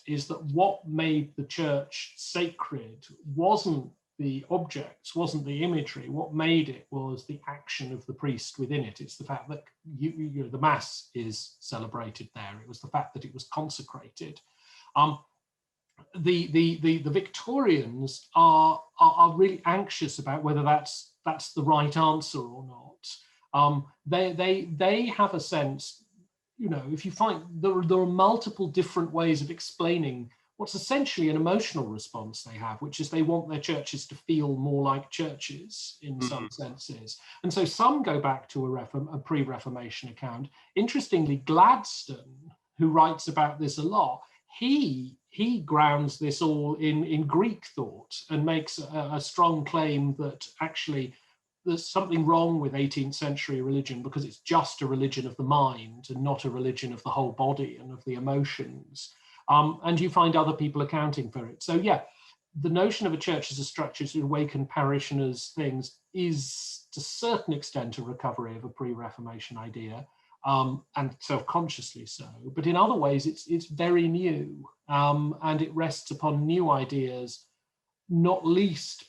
what made the church sacred wasn't the objects, wasn't the imagery. What made it was the action of the priest within it. It's the fact that the Mass is celebrated there. It was the fact that it was consecrated. The Victorians are really anxious about whether that's the right answer or not. They have a sense, if you find there are multiple different ways of explaining what's essentially an emotional response they have, which is they want their churches to feel more like churches in some senses. And so some go back to a pre-Reformation account. Interestingly, Gladstone, who writes about this a lot, he grounds this all in Greek thought and makes a strong claim that actually there's something wrong with 18th century religion because it's just a religion of the mind and not a religion of the whole body and of the emotions. And you find other people accounting for it. So yeah, the notion of a church as a structure to awaken parishioners' things is to a certain extent a recovery of a pre-Reformation idea, and self-consciously so. But in other ways, it's very new, and it rests upon new ideas, not least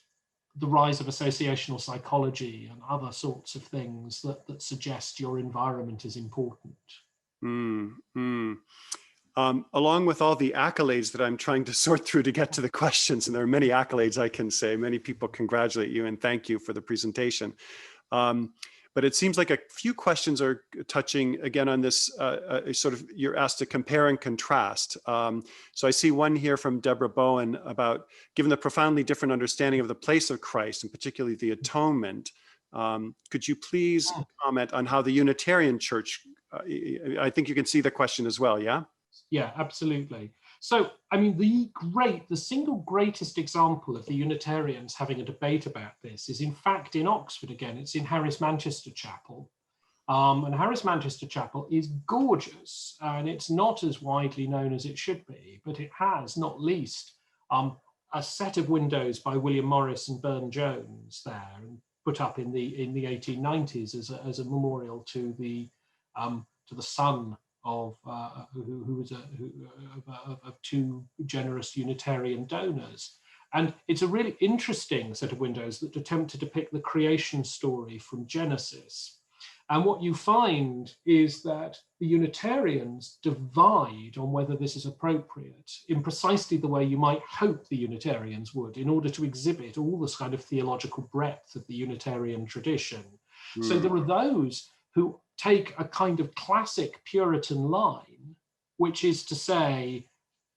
the rise of associational psychology and other sorts of things that suggest your environment is important. Along with all the accolades that I'm trying to sort through to get to the questions, and there are many accolades I can say, many people congratulate you and thank you for the presentation. But it seems like a few questions are touching again on this sort of, you're asked to compare and contrast. So I see one here from Deborah Bowen about, given the profoundly different understanding of the place of Christ, and particularly the atonement, could you please comment on how the Unitarian Church, I think you can see the question as well, yeah? Yeah, absolutely. So, I mean, the single greatest example of the Unitarians having a debate about this is, in fact, in Oxford again. It's in Harris Manchester Chapel. And Harris Manchester Chapel is gorgeous, and it's not as widely known as it should be, but it has, not least, a set of windows by William Morris and Burne-Jones there, and put up in the 1890s as a memorial to the son of two generous Unitarian donors. And it's a really interesting set of windows that attempt to depict the creation story from Genesis. And what you find is that the Unitarians divide on whether this is appropriate in precisely the way you might hope the Unitarians would, in order to exhibit all this kind of theological breadth of the Unitarian tradition. So there are those who take a kind of classic Puritan line, which is to say,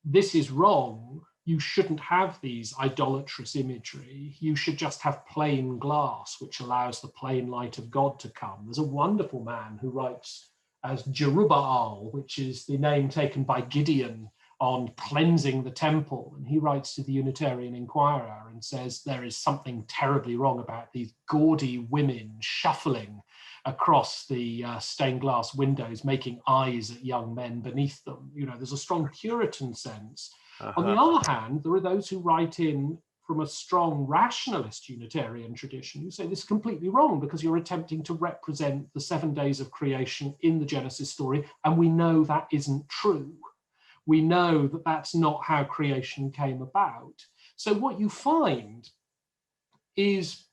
this is wrong, you shouldn't have these idolatrous imagery, you should just have plain glass, which allows the plain light of God to come. There's a wonderful man who writes as Jerubbaal, which is the name taken by Gideon on cleansing the temple. And he writes to the Unitarian Inquirer and says there is something terribly wrong about these gaudy women shuffling across the stained glass windows, making eyes at young men beneath them. You know, there's a strong Puritan sense. On the other hand, there are those who write in from a strong rationalist Unitarian tradition who say this is completely wrong because you're attempting to represent the 7 days of creation in the Genesis story, and we know that isn't true. We know that that's not how creation came about. So what you find is,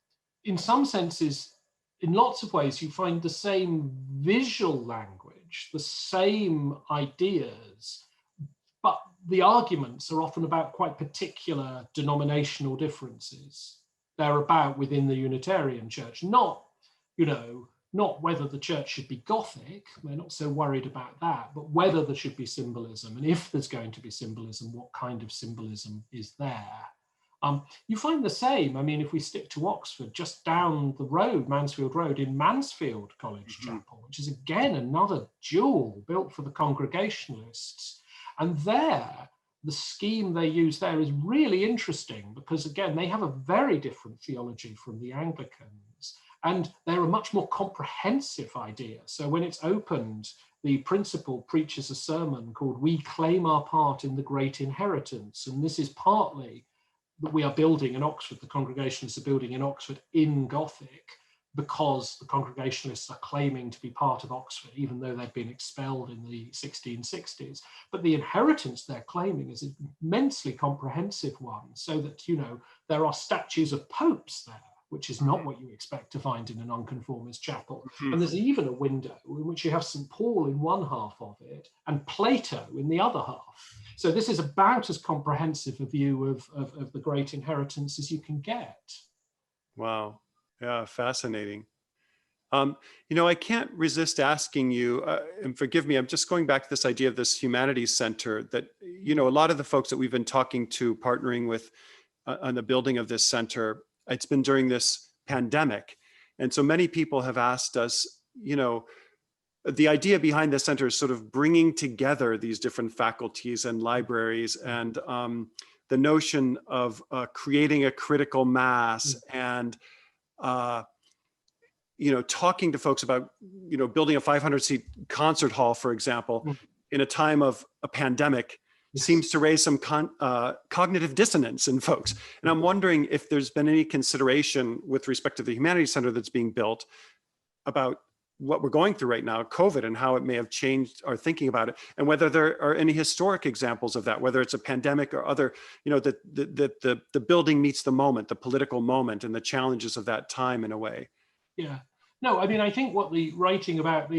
in some senses, in lots of ways, you find the same visual language, the same ideas, but the arguments are often about quite particular denominational differences. They're about within the Unitarian Church, not, you know, not whether the church should be Gothic, they're not so worried about that, but whether there should be symbolism, and if there's going to be symbolism, what kind of symbolism is there? You find the same, I mean, if we stick to Oxford, just down the road, Mansfield Road, in Mansfield College Chapel, which is again another jewel built for the Congregationalists. And there, the scheme they use there is really interesting because, again, they have a very different theology from the Anglicans, and they're a much more comprehensive idea. So when it's opened, the principal preaches a sermon called "We Claim Our Part in the Great Inheritance." And this is partly that we are building in Oxford, the Congregationalists are building in Oxford in Gothic, because the Congregationalists are claiming to be part of Oxford, even though they've been expelled in the 1660s. But the inheritance they're claiming is an immensely comprehensive one, so that, you know, there are statues of popes there, which is not what you expect to find in a nonconformist chapel. And there's even a window in which you have St. Paul in one half of it and Plato in the other half. So this is about as comprehensive a view of the great inheritance as you can get. Wow. Yeah, fascinating. You know, I can't resist asking you, and forgive me, I'm just going back to this idea of this humanities center that, you know, a lot of the folks that we've been talking to, partnering with on the building of this center, it's been during this pandemic. And so many people have asked us, you know, the idea behind this center is sort of bringing together these different faculties and libraries, and the notion of creating a critical mass and you know, talking to folks about, you know, building a 500-seat concert hall, for example, in a time of a pandemic, seems to raise some cognitive dissonance in folks. And I'm wondering if there's been any consideration with respect to the Humanities Center that's being built about what we're going through right now, COVID, and how it may have changed our thinking about it, and whether there are any historic examples of that, whether it's a pandemic or other, you know, that the building meets the moment, the political moment, and the challenges of that time in a way. Yeah, no, I mean, I think what the writing about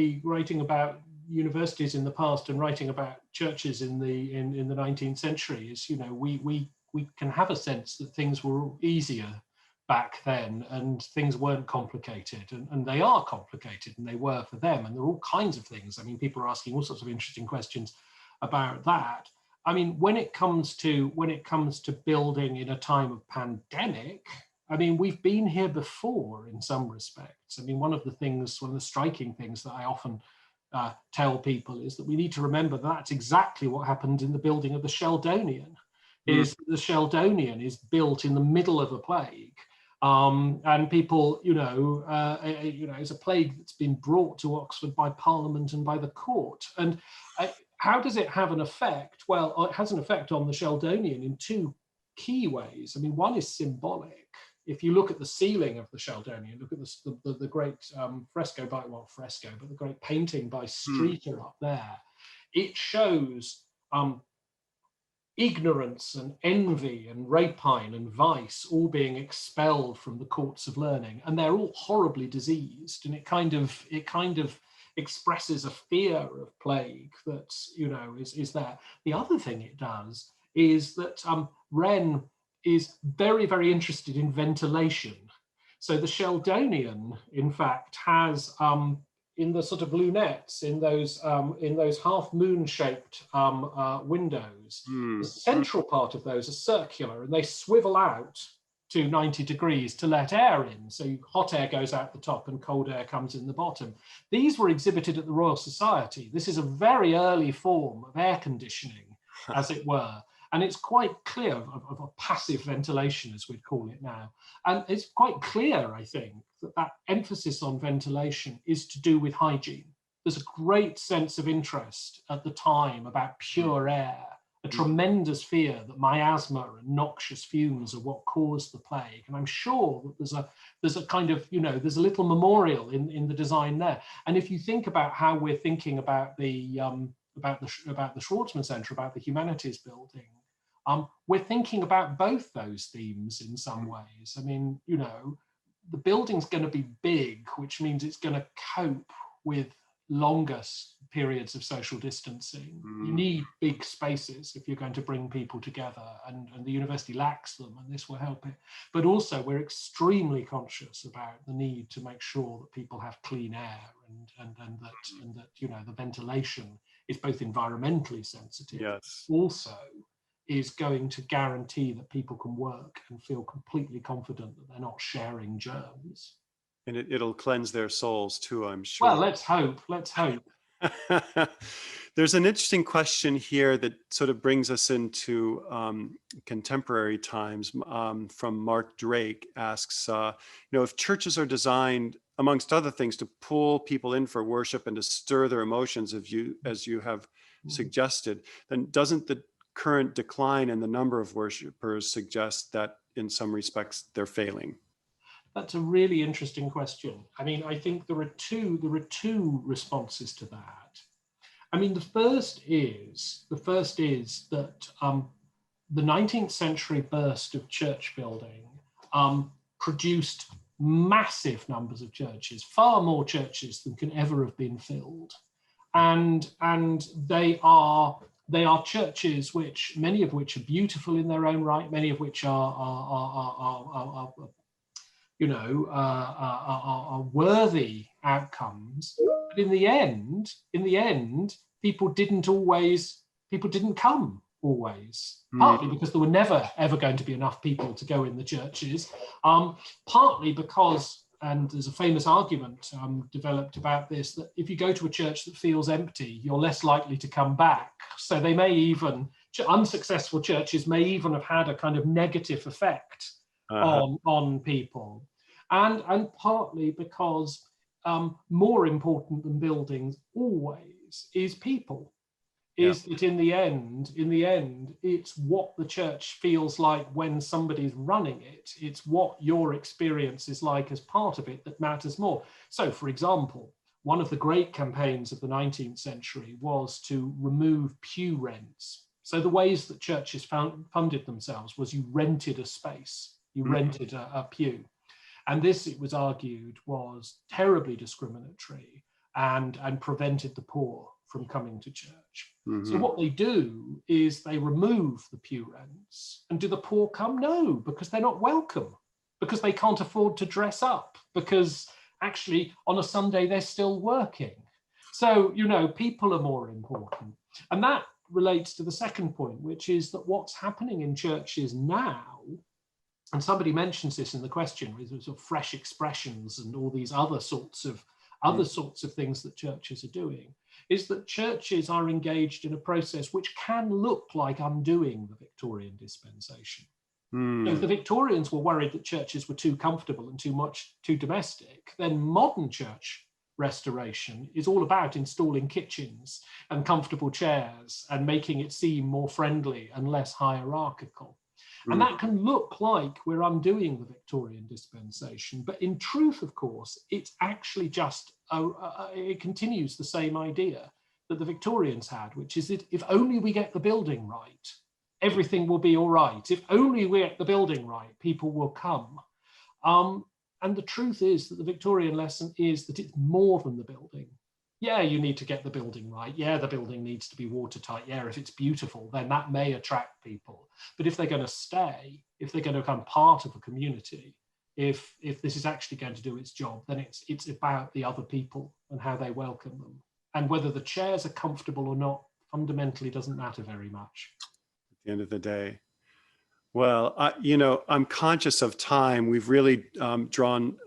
universities in the past and writing about churches in the 19th century is, you know, we can have a sense that things were easier back then and things weren't complicated, and they are complicated, and they were for them, and there are all kinds of things. I mean, people are asking all sorts of interesting questions about that. I mean, when it comes to building in a time of pandemic, I mean, we've been here before in some respects. I mean, one of the striking things that I often tell people is that we need to remember that that's exactly what happened in the building of the Sheldonian. Is the Sheldonian is built in the middle of a plague, and people, it's a plague that's been brought to Oxford by Parliament and by the court. And how does it have an effect? Well, it has an effect on the Sheldonian in two key ways. I mean, one is symbolic. If you look at the ceiling of the Sheldonian, look at the great the great painting by Streeter up there, it shows ignorance and envy and rapine and vice all being expelled from the courts of learning, and they're all horribly diseased, and it kind of expresses a fear of plague that, you know, is there. The other thing it does is that Wren is very, very interested in ventilation. So the Sheldonian, in fact, has in the sort of lunettes, in those half moon shaped windows, the central part of those are circular and they swivel out to 90 degrees to let air in. So hot air goes out the top and cold air comes in the bottom. These were exhibited at the Royal Society. This is a very early form of air conditioning, as it were. And it's quite clear of a passive ventilation, as we'd call it now. And it's quite clear, I think, that emphasis on ventilation is to do with hygiene. There's a great sense of interest at the time about pure air, a tremendous fear that miasma and noxious fumes are what caused the plague. And I'm sure that there's a kind of, there's a little memorial in the design there. And if you think about how we're thinking about the Schwarzman Centre, about the humanities building, we're thinking about both those themes in some ways. I mean, the building's going to be big, which means it's going to cope with longer periods of social distancing. You need big spaces if you're going to bring people together, and the university lacks them, and this will help it. But also, we're extremely conscious about the need to make sure that people have clean air, and that the ventilation is both environmentally sensitive, Yes. also is going to guarantee that people can work and feel completely confident that they're not sharing germs. And it'll cleanse their souls too, I'm sure. Well, let's hope. There's an interesting question here that sort of brings us into contemporary times. From Mark Drake, asks, if churches are designed, amongst other things, to pull people in for worship and to stir their emotions, as you have suggested, then doesn't the current decline in the number of worshipers suggest that in some respects they're failing? That's a really interesting question. I mean, I think there are two responses to that. I mean, the first is that the 19th century burst of church building produced massive numbers of churches, far more churches than can ever have been filled, and they are churches which, many of which are beautiful in their own right, many of which are worthy outcomes. But in the end, people didn't come always, partly because there were never ever going to be enough people to go in the churches, partly because, and there's a famous argument developed about this, that if you go to a church that feels empty, you're less likely to come back. So they may even, unsuccessful churches may even have had a kind of negative effect on people. And partly because more important than buildings always is people. Is that in the end, it's what the church feels like when somebody's running it. It's what your experience is like as part of it that matters more. So, for example, one of the great campaigns of the 19th century was to remove pew rents. So the ways that churches funded themselves was you rented a space, you rented a pew. And this, it was argued, was terribly discriminatory and prevented the poor from coming to church. So what they do is they remove the pew rents. And do the poor come? No, because they're not welcome, because they can't afford to dress up, because actually on a Sunday they're still working. So, people are more important. And that relates to the second point, which is that what's happening in churches now, and somebody mentions this in the question, with sort of fresh expressions and all these other sorts of things that churches are doing, is that churches are engaged in a process which can look like undoing the Victorian dispensation. So if the Victorians were worried that churches were too comfortable and too domestic, then modern church restoration is all about installing kitchens and comfortable chairs and making it seem more friendly and less hierarchical. And that can look like we're undoing the Victorian dispensation, but in truth, of course, it's actually just, it continues the same idea that the Victorians had, which is that if only we get the building right, everything will be all right. If only we get the building right, people will come. And the truth is that the Victorian lesson is that it's more than the building. Yeah, you need to get the building right. Yeah, the building needs to be watertight. Yeah, if it's beautiful, then that may attract people. But if they're going to stay, if they're going to become part of a community, if this is actually going to do its job, then it's about the other people and how they welcome them. And whether the chairs are comfortable or not fundamentally doesn't matter very much. At the end of the day. Well, I'm conscious of time. We've really drawn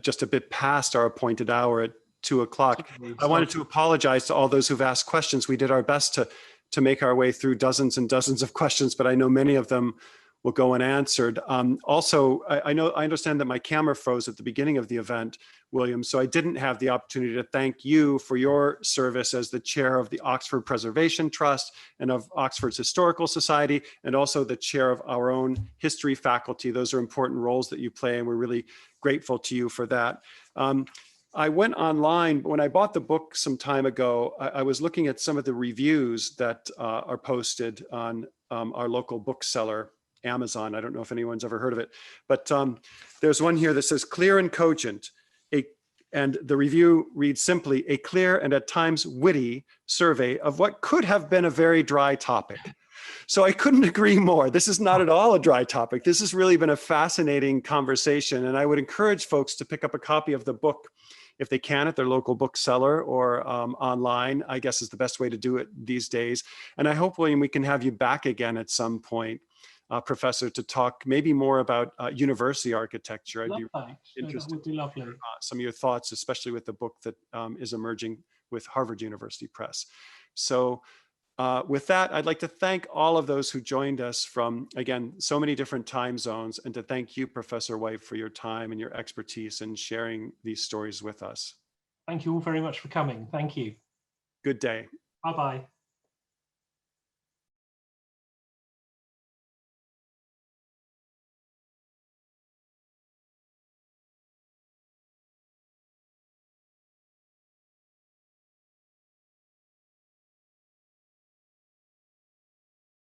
just a bit past our appointed hour at 2:00. I wanted to apologize to all those who've asked questions. We did our best to make our way through dozens and dozens of questions, but I know many of them will go unanswered. Also, I understand that my camera froze at the beginning of the event, William, so I didn't have the opportunity to thank you for your service as the chair of the Oxford Preservation Trust and of Oxford's Historical Society, and also the chair of our own history faculty. Those are important roles that you play, and we're really grateful to you for that. I went online, when I bought the book some time ago, I was looking at some of the reviews that are posted on our local bookseller, Amazon. I don't know if anyone's ever heard of it, but there's one here that says clear and cogent, and the review reads simply, a clear and at times witty survey of what could have been a very dry topic. So I couldn't agree more. This is not at all a dry topic. This has really been a fascinating conversation, and I would encourage folks to pick up a copy of the book if they can at their local bookseller or online, I guess is the best way to do it these days. And I hope, William, we can have you back again at some point, Professor, to talk maybe more about university architecture. I'd be interested that would be lovely. in some of your thoughts, especially with the book that is emerging with Harvard University Press. So with that, I'd like to thank all of those who joined us from, again, so many different time zones, and to thank you, Professor Whyte, for your time and your expertise in sharing these stories with us. Thank you all very much for coming. Thank you. Good day. Bye-bye.